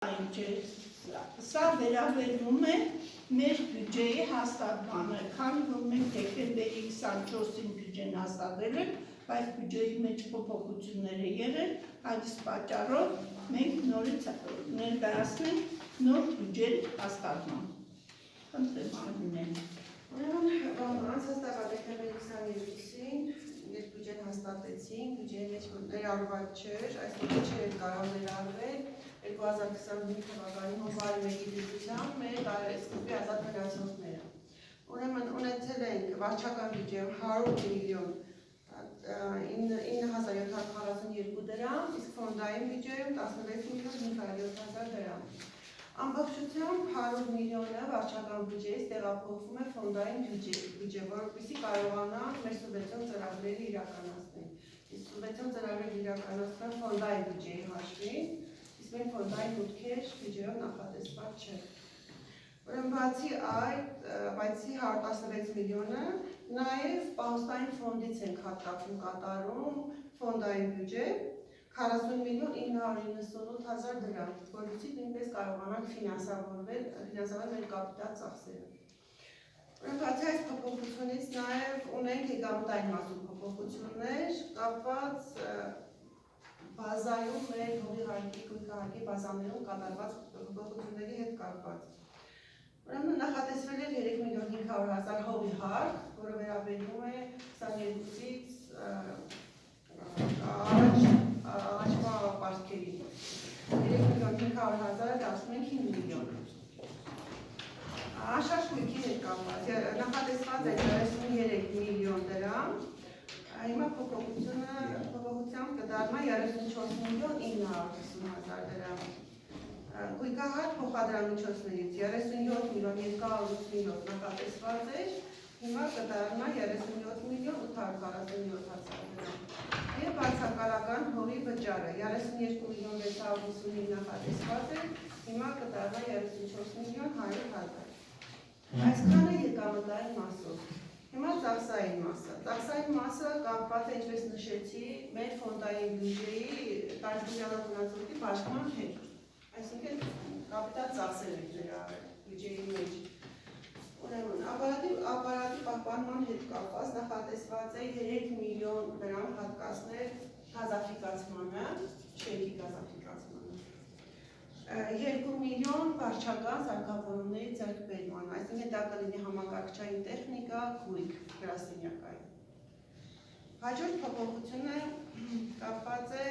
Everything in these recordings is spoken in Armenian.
Սա վերաբերում է մեր բյուջեի հաստատմանը, քանի որ մենք դեկտեմբերի 24-ին բյուջեն հաստատել ենք, բայց բյուջեի մեջ փոփոխություններ է եղել, այս պատճառով մենք նորից ներկայացնենք նոր բյուջե հաստատման։ Խնդրեմ Արմինեն։ Ուրեմն անցած տարվա դեկտեմբերի 22-ին երբ բյուջեն հաստատեցին, բյուջեի մեջ ներառված չէր, այսինքն չէր կարող ներառվել 2025 թվականի հունվարի 1-ի դրությամբ մեր տարեսկզբի ազատ մնացորդները։ Ուրեմն ունեցել ենք վարչական բյուջեում 100 միլիոն 9742 դրամ, իսկ ֆոնդային բյուջեում 16 միլիոն 507 հազար դրամ։ Ամբողջությամբ 100 միլիոնը վարչական բյուջեից տեղափոխվում է ֆոնդային բյուջե, որպեսզի կարողանանք մեր սուբվենցիոն ծրագրերը իրականացնել։ Իսկ սուբվենցիոն ծրագրերը իրականացնել ֆոնդային բյուջեի հաշվին, իսկ մեր ֆոնդային մուտքեր բյուջեով նախատեսված չէ։ Ուրեմն բացի 116 միլիոնը, նաև պահոստային ֆոնդից ենք հատկացում կատարում ֆոնդային բյուջե 40 միլիոն 998 հազար դրամ, որից նույնպես կարողանանք ֆինանսավորել մեր կապիտալ ծախսերը։ Ուրեմն բացի այս փոփոխությունից նաև ունենք եկամտային մասում փոփոխություններ կապված բազայում մեր հողի հարկի գույքահարկի բազաներում կատարված փոփոխությունների հետ կապված։ Ուրեմն նախատեսվել է 3 միլիոն 500 հազար հողի հարկ, որը վերաբերում է 22-ից առաջվա պարտքերի 3 միլիոն 500 հազարը դասում ենք 5 միլիոն։ Անշարժ գույքի հետ կապված նախատեսված է 33 միլիոն դրամ, հիմա փոփոխությամբ կդառնա 34 միլիոն 950 հազար դրամ։ Գույքահարկ փոխադրամիջոցներից 37 միլիոն 287 նախատեսված էր, հիմա կդառնա 37 միլիոն 847 հազար դրամ։ Եվ բացակարական հողի վճարը 32 միլիոն 655 նախատեսված էր, հիմա կդառնա 34 միլիոն 100 հազար։ Այսքանը եկամտային մասով։ Հիմա ծախսային մասը։ Ծախսային մասը կապված է, ինչպես նշեցի, մեր ֆոնդային բյուջեի տարածքային բաշխման հետ։ Այսինքն կապիտալ ծախսեր ենք ներառել բյուջեի մեջ։ Ուրեմն ապարատի պահպանման հետ կապված նախատեսված է 3 միլիոն դրամ հատկացնել գազաֆիկացմանը, շենքի գազաֆիկացմանը։ 2 միլիոն վարչական սարքավորումների ձեռքբերման, այսինքն դա կլինի համակարգչային տեխնիկա, գույք գրասենյակային։ Հաջորդ փոփոխությունը կապված է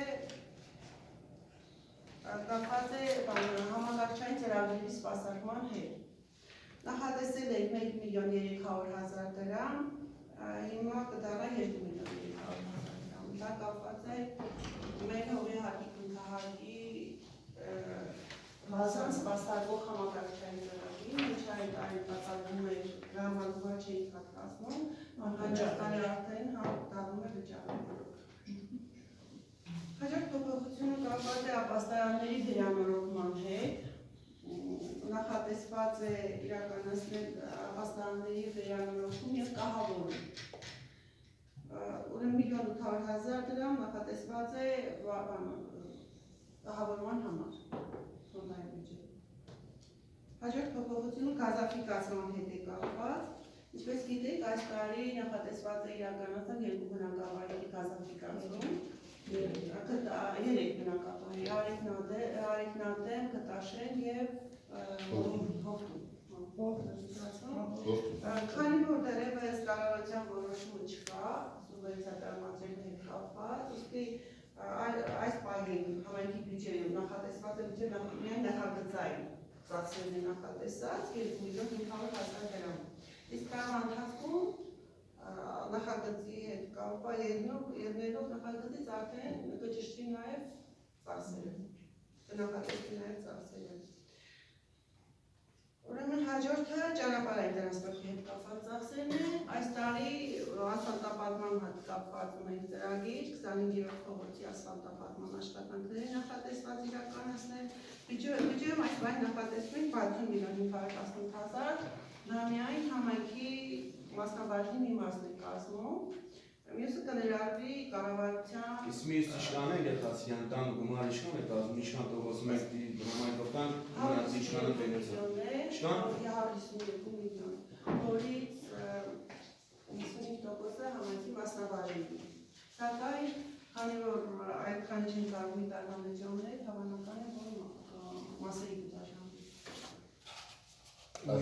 համակարգչային ծրագրերի սպասարկման հետ։ Նախատեսել ենք 1 միլիոն 300 հազար դրամ, հիմա կդառնա 2 միլիոն 300 հազար դրամ։ Դա կապված է մեր հողի հարկի գույքահարկի բազան սպասարկող համակարգչային ծրագրին, ինչ այդ կատարվում է գրամանուղար չէինք հատկացնում, հաջորդանի արդեն դառնում է վճարում։ Հաջորդ փոփոխությունը կապված է ապաստարանների վերանորոգման հետ, նախատեսված է իրականացնել ապաստարանների վերանորոգում և կահավորում։ Ուրեմն 1 800 հազար դրամ նախատեսված է կահավորման համար ֆոնդային բյուջեում։ Հաջորդ փոփոխությունը գազաֆիկացման հետ է կապված։ Ինչպես գիտեք, այս տարի նախատեսված է իրականացնել 2 բնակավայրերի գազաֆիկացում, 3 բնակավայրերի Արեգնադեմ, Կտաշեն և Հովտում։ Քանի որ դեռևս կառավարության որոշումը չկա, սուբվենցիա տրամադրելու հետ կապված, ուստի այս պահին համայնքի բյուջեում նախատեսված է միայն նախագծային ծախսերն է նախատեսած 2 միլիոն 500 հազար դրամ։ Իսկ տարվա ընթացքում նախագծի հետ կապված ելնելով նախագծից արդեն կճշտի նաև ծախսերը, կնախատեսվի նաև ծախսերը։ Ուրեմն հաջորդը ճանապարհային տրանսպորտի հետ կապված ծախսերն են։ Այս տարի ասֆալտապատման հետ կապված ունենք ծրագիր 25-րդ փողոցի ասֆալտապատման աշխատանքների նախատեսված իրականացնել։ Բյուջեում այս բան նախատեսվում է 60 միլիոն 518 հազար, դա միայն համայնքի մասնաբաժնի մի մասն է կազմում։ Մյուսը կներառվի կառավարության։ Իսկ մյուս իշխանը գեղացիան տան գումար իշխան է կազմում, իշխան տողոս մեկ Հրամայական մնաց իշխանը բերեցա։ 152 միլիոն, որից 55%-ը համայնքի մասնավարների։ Սակայն, քանի որ այդքան չեն կարող մի տարվա մեջամներ, հավանական է, որ մասերի գուտաշանվի։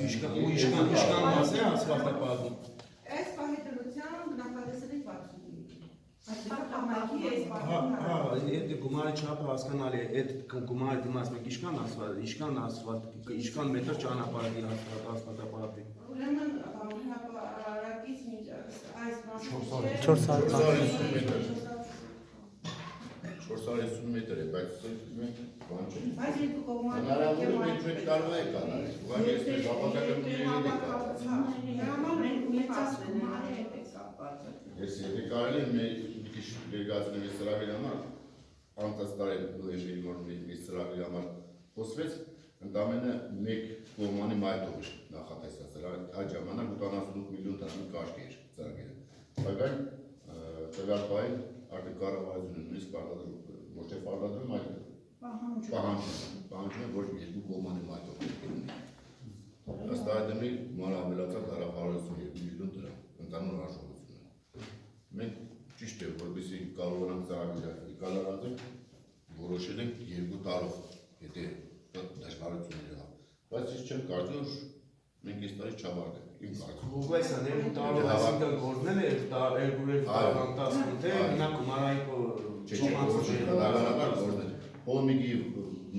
Իշխան մաս է ասֆալտապատում։ Այս պահի դրությամբ նախատեսել եք 60 Այդ գումարի չափը հասկանալի է, այդ գումարի դիմաց մեկ իշքան մետր ճանապարհի ասֆալտապատի։ Ուրեմն հրապարակից այս մասը 450 մետր է, բայց մենք բան չենք։ Բայց երկու կողմը Հնարավոր է կարող է կանալ, ուղղակի ես բավականին Ես եթե կարելի է մի քիչ ներկայացնեմ այս ծրագրի համար, անցած տարի լեժերի որ մի ծրագրի համար խոսվեց, ընդամենը մեկ կողմանի մայթով էր նախատեսված, այդ ժամանակ 88 միլիոն դրամի կարգ էր ծրագիրը, սակայն տվյալ պահին արդեն կառավարությունը նույնիսկ ոչ թե պարտադրում, այլ պահանջում է, որ երկու կողմանի մայթով ըստ այդմի գումարը ավելացավ դարավ 152 միլիոն դրամ, ընդհանուր հաշվառությունը։ Մենք ճիշտ է, որպեսզի կարողանանք ծրագիրը կատարել, որոշել ենք 2 տարով, եթե դժվարություններ եղավ, բայց ես չեմ կարծում, որ մենք այս տարի չավարտենք, իմ կարծում։ Ուղղակի 2 տարով այսինքն գործնել է 2 տարով անտասում, թե նա գումարային բնականաբար գործնել։ Պոլմիկի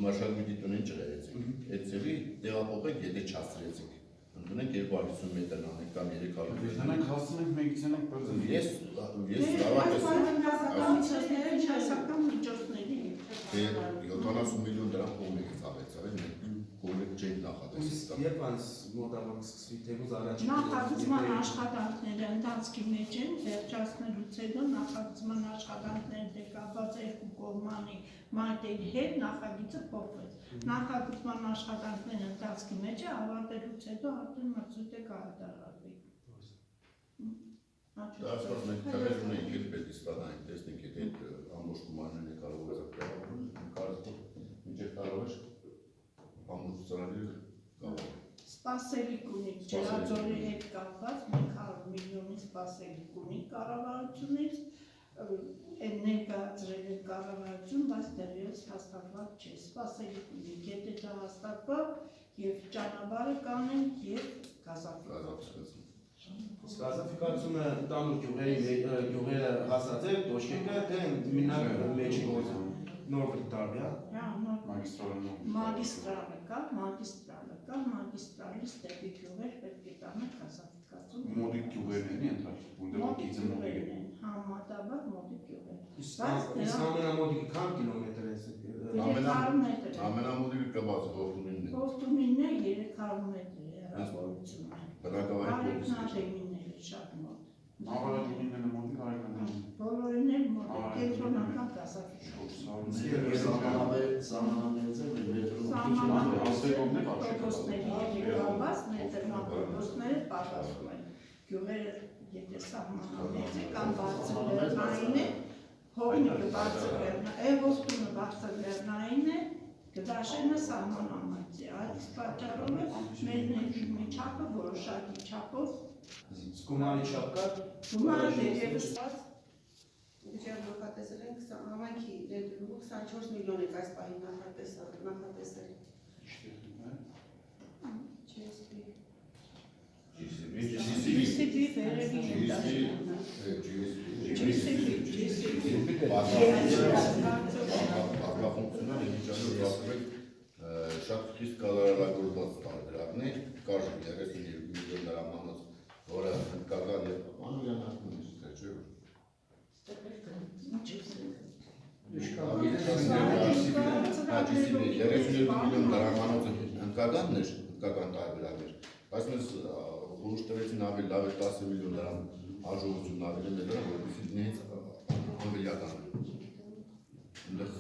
մաշակույթի տնին չղերեցինք, այդ ծևի տեղափոխենք, եթե չաստրեցինք, ընդունենք 250 մետր անենք կամ 300 մետր։ Դրանք հասցնենք մեկից ենք բարձր։ Ես թե 70 միլիոն դրամ կողմից ավեցավ, մենք կողմից չենք նախատեսել։ Երբ անց մոտավորապես սկսվի թեւուզ առաջին Նախագծման աշխատանքները ընթացքի մեջ են, վերջացնելուց հետո նախագծման աշխատանքները կապված երկու կողմանի մայթերի հետ նախագիծը փոխվեց։ Նախագծման աշխատանքները ընթացքի մեջ է, ավարտելուց հետո արդեն մրցույթը կհայտարարվի։ Դարձած մենք քրեր ունենք իր պետք է ստանանք, տեսնենք եթե այդ ամբողջ գումարները կարող է ծախսել, կարծում մինչև կարող է ամբողջ ծրագիրը կարող։ Սպասելիք ունի Ջրաձորի հետ կապված 500 միլիոնի սպասելիք ունի կառավարությունից, ներկայացրել է կառավարություն, բայց դեռևս հաստատված չէ, սպասելիք ունի, եթե դա հաստատվի եւ ճանապարհը կանենք եւ գազափոխում։ Գազաֆիկացումը տանուր գյուղերը հասած է, դոշկեկը, թե մինակ մեջի գործը նոր վտարվի, մագիստրալից դեպի գյուղեր պետք է տանը գազաֆիկացում։ Մոդիկ գյուղերն են ընդհանրապես, որտեղ գիծը մոդիկ է։ Համատաբար մոդիկ գյուղեր։ Իսկ ամենամոտիկը քան կիլոմետր է։ Ամենամոտիկը կբաց հովտումինն է։ Հովտումինն է 300 մետր հեռավորությունը։ Արեգնադեմինները շատ մոտ։ Նավարատունիները մոդիկ արեգնադեմ։ Բոլորին էլ մոտ է, կենտրոնական կապասիտետները պատասխանում են։ Գյուղերը եթե սահմանամեծ է կամ բարձր լեռնային է, հողմիկը բարձր լեռնային, հովտումը բարձր լեռնային է, գդաշենը սահմանամեծ է, այդ պատճառով է մեր ներդրումի չափը որոշակի չափով Գումարի չափ կա։ Գումարը դերևս Բյուջեը նախատեսել ենք համայնքի ներդրումը 24 միլիոն եք այս պահին նախատեսել։ Ակրաֆունկցիոնալ միջանոց ասում շատ խիստ կատարելագործված տարբերակներ, կար 32 միլիոն դրամանոց, որը հնդկական և անուլյան ասում է, չէ՞ միլիոն դրամանոցը հնդկականն էր, հնդկական տարբերակներ, բայց մեզ խորհուրդ տվեցին ավելի լավ է 10 միլիոն դրամ արժողությունն ավելի մեծ դրամ, որպեսզի նենց անվելյական է։ Այնտեղ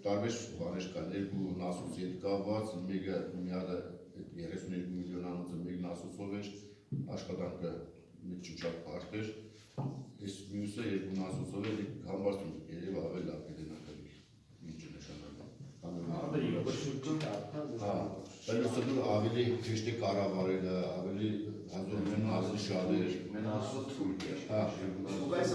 տարբեր բաներ կան, երկու նասոսի հետ կապված, մեկը մի հատը 32 միլիոնանոցը մեկ նասոսով էր, աշխատանքը մեկ չուչակ բարդ էր, այս մյուսը երկու նասոսով էր, համբարձում երև ավելի լավ կդենակ ինչ նշանակում, Բելուսը դու ավելի ճիշտ է կառավարելը, ավելի հազորներն ավելի շատ էր։ Մենասոտ թույլ է։ Բայց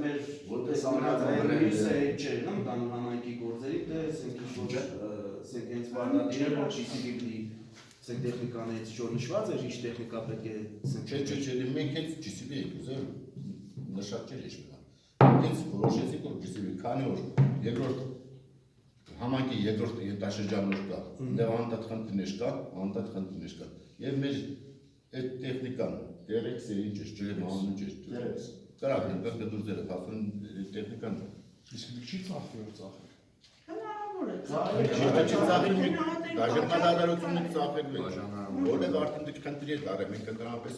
մեր որպես ամենաձայնից է չէր նամ կանոնանքի գործերի դե սենք ինչ-որ սենք հենց վարդատիրը որ չի սիգիլի սենք տեխնիկաներից ինչ-որ նշված էր, ինչ տեխնիկա պետք է սենք Չէ, մենք հենց GCB ենք ուզել նշած չէր ինչ հենց որոշեցինք որ GCB քանի որ երկրորդ համակի երկրորդ ետաշրջաններ կա, դեռ անդադ խնդիրներ կա, եւ մեր այդ տեխնիկան դերեքս է ինչ է, ջրեմ անում ինչ է, կարակ ենք դուրսերը հասուն տեխնիկան Իսկ չի ծախել։ Հնարավոր է Գաժանադարությունից ծախելու է, որտեղ արդեն դուք խնդրի եք արել, մենք ընդհանրապես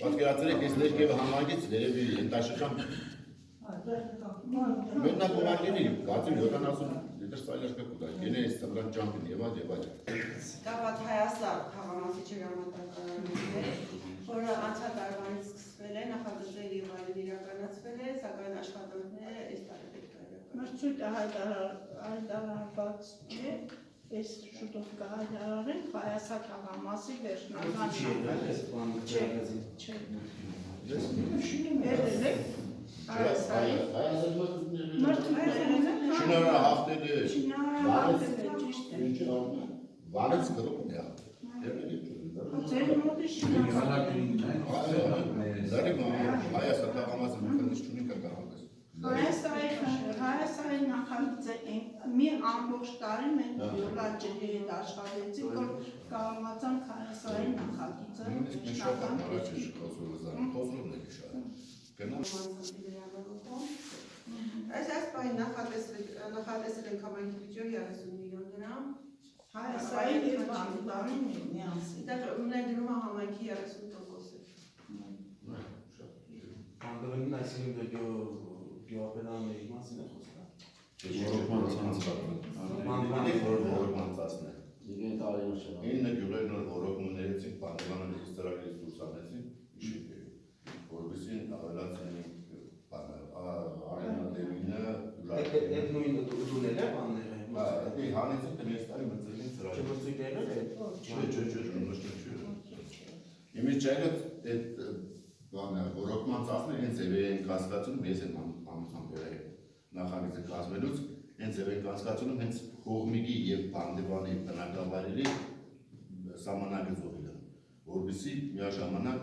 պատկերացրեք այս ներքևը համագից երևի ետաշրջան մենակ ուղարկելի, կարծում 70 լիտր սայլաշկա կուտա, գենե այս ծմրան ճամպին եւ այլ։ Կապատ Հայաստան խաղամասի ջրամատակարարներ, որը անցյալ տարվանից սկսվել է, նախագծել եւ այլն իրականացվել է, սակայն աշխատանքները այս տարի պետք է իրականացվեն։ Մրցույթը հայտարարված չէ, այս շուտով կհայտարարեն Հայաստան խաղամասի վերջնական չէ։ Հայաստանի Շինարարը հաղթել է, ճիշտ է։ վանից գրում է, Ձեր մոտի Հայաստան թաղամասը մխնդիշ չունի կարգահանպես։ Հայաստանի նախագիծը մի ամբողջ տարի մենք յոլաջերի հետ աշխատեցինք, որ կարողացանք Հայաստանի նախագիծը Նշական առաջ խոսորն է շատ։ Այս պահին նախատեսել ենք համայնքի բյուջեի 30 միլիոն դրամ։ Հայաստանի և Բանդանի միասին։ Դա ներդրումը համայնքի 30% է։ Անդրին այսինքն գյուղապետարանների մասին է խոսքը։ Մանցածն է։ 9 գյուղերն որ որոքում ներեցին, բանդվաններից ծրագրից դուրս անեցին, որովհետեւ ավելացնենք արենադերինը Այդ նույն ուտունել է բանները։ Այո, հանեցին դες տարի մտածեցին ծրագրը։ Չմրցույթներ է։ Իմիջ ջայլը այդ բանը ռոկման ծախսը հենց ձև են կասկածում, ես եմ ամուսամբերը նախագիծը կազմելուց, հենց ձև են կասկածում հենց կողմիկի եւ բանդեվանի բնակավայրերի սահմանագծողը, որովհետեւ միաժամանակ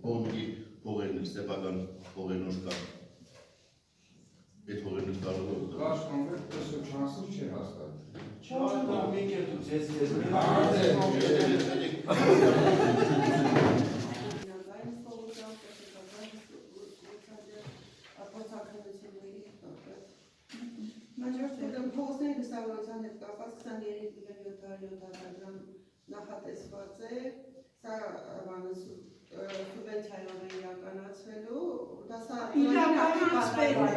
կողմիկի փողերն սեփական փողերն կա։ Այդ փողերն կարող է Կաշ կոնկրետ չանսուր չի հաստատ։ Չհասկանում մենք էլ դուք ես Փողոցների լուսավորության հետ կապված 23 միլիոն 700 դրամ նախատեսված է, սա սուբվենցիայով է իրականացվելու, դա սա իրականացվել է,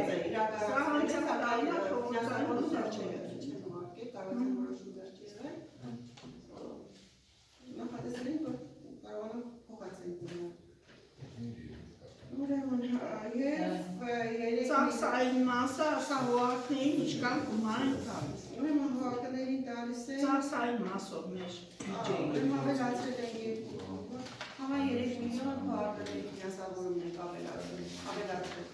նախատեսել ենք, որ կարողանանք փոխացնել դրան։ Ուրեմն, և Ծախսային մասը ասահողակներին ինչքան գումար են տալիս։ ուրեմն հողակներին տալիս է Ծախսային մասով մեր բյուջեի։ ավելացրել ենք համա 3 միլիոն հողակների ֆինանսավորումներ ավելացրել։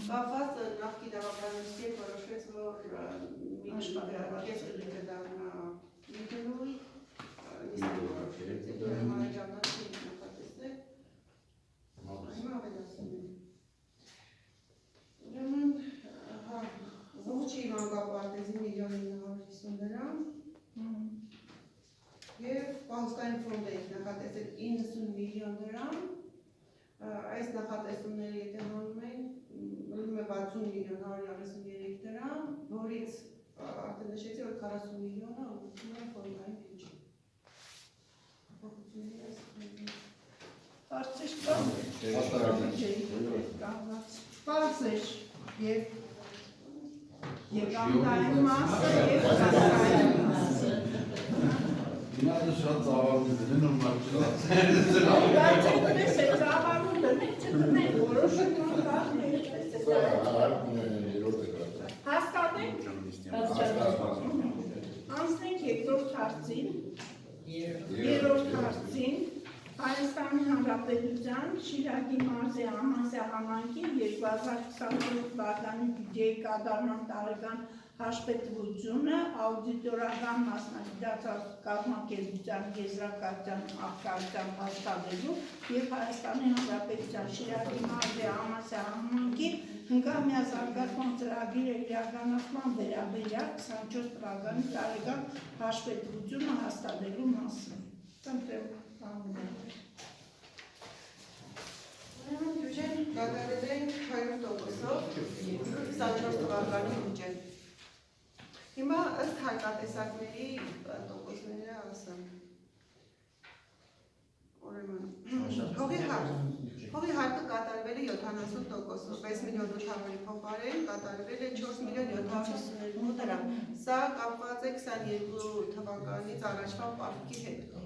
Կապված նախկին դավականությունից հետ որոշվեց, որ կեսը դառնա միգնույն նիստի որոշվեց, այդ հրամանաջանացի նախատեսել, հիմա ավելացնում ենք։ Ուրեմն, ողջի մանկապարտեզի 1.950 դրամ և պահուստային ֆոնդ ենք նախատեսել 90 միլիոն դրամ, այս նախատեսումները եթե հանում ենք, մնում է 60 միլիոն 133 դրամ, որից արդեն նշեցի, որ 40 միլիոնը ուղղվում է ֆոնդային բյուջե։ Հարցեր կան։ Պարզ էր և եկամտային մասը և ծախսային մասը։ Ինքը շատ ծավալուն է, նորմալ չէ։ Բայց այդպես է ծավալուն դնենք չդնենք, որոշում կան այդպես է։ Հասկանենք։ երկրորդ հարցին, երրորդ հարցին Հայաստանի Հանրապետության Շիրակի մարզի Ամասիա համայնքի 2024 թվականի բյուջեի կատարման տարեկան հաշվետվությունը աուդիտորական մասնագիտացած կազմակերպության եզրակացության աղքատության հաստատելու և Հայաստանի Հանրապետության Շիրակի մարզի Ամասիա համայնքի հնգամյա զարգացման ծրագրի իրականացման վերաբերյալ 24 թվականի տարեկան հաշվետվությունը հաստատելու մասին։ Խնդրեմ, Բյուջեն կատարել ենք 100%-ով 24 թվականի բյուջեն։ Հիմա ըստ հարկատեսակների տոկոսները ասեմ։ Ուրեմն, հողի հարկը կատարվել է 70%-ով, 6 միլիոն 800-ի փոխարեն կատարվել է 4 միլիոն 752 դրամ։ Սա կապված է 22 թվականից առաջվա պարտքի հետ։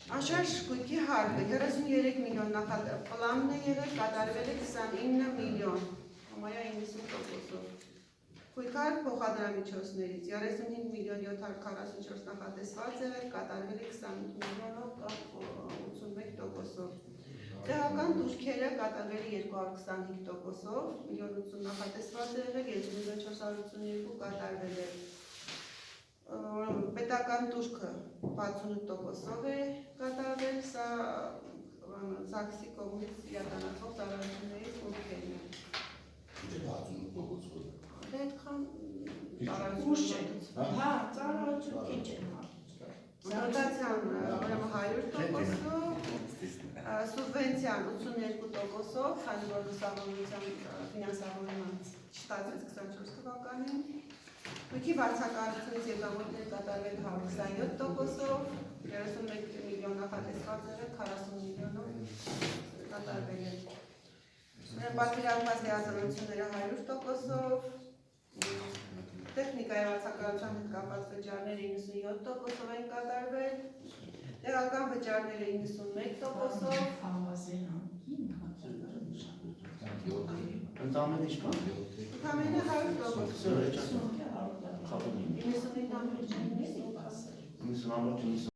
Անշարժ գույքի հարկը 33 միլիոն պլանն է եղել, կատարվել է 29 միլիոն, համարյա 90%-ով։ Գույքարկ փոխադրամիջոցներից 35 միլիոն 744 նախատեսված եղել, կատարվել է 28 միլիոնով կամ 81%-ով։ Տեղական դուրքերը կատարվել է 225%-ով, միլիոն 80 նախատեսված եղել, 2 միլիոն 482 կատարվել է։ Պետական դուրքը 68%-ով է կատարվել, սա ԶԱԳՍ-ի կողմից իրականացվող ծառայությունների ֆունկցիաներն են։ ուշ է, հա, ծառայություն քիչ է Դոտացիան 100%-ով, սուբվենցիան 82%-ով, քանի որ լուսավորության ֆինանսավորման չստացվեց 24 թվականին։ Գույքի վարձակալությունից եկամուտներ կատարվել 127%-ով, 31 միլիոն նախատեսված եղել, 40 միլիոնով կատարվել է։ Պատվիրակված լիազորությունները 100%-ով, տեխնիկայի վարձակալության հետ կապված վճարները 97%-ով են կատարվել, տեղական վճարները 91%-ով, Ընդամենը ինչքան։ ընդամենը 100%-ով։ 99 90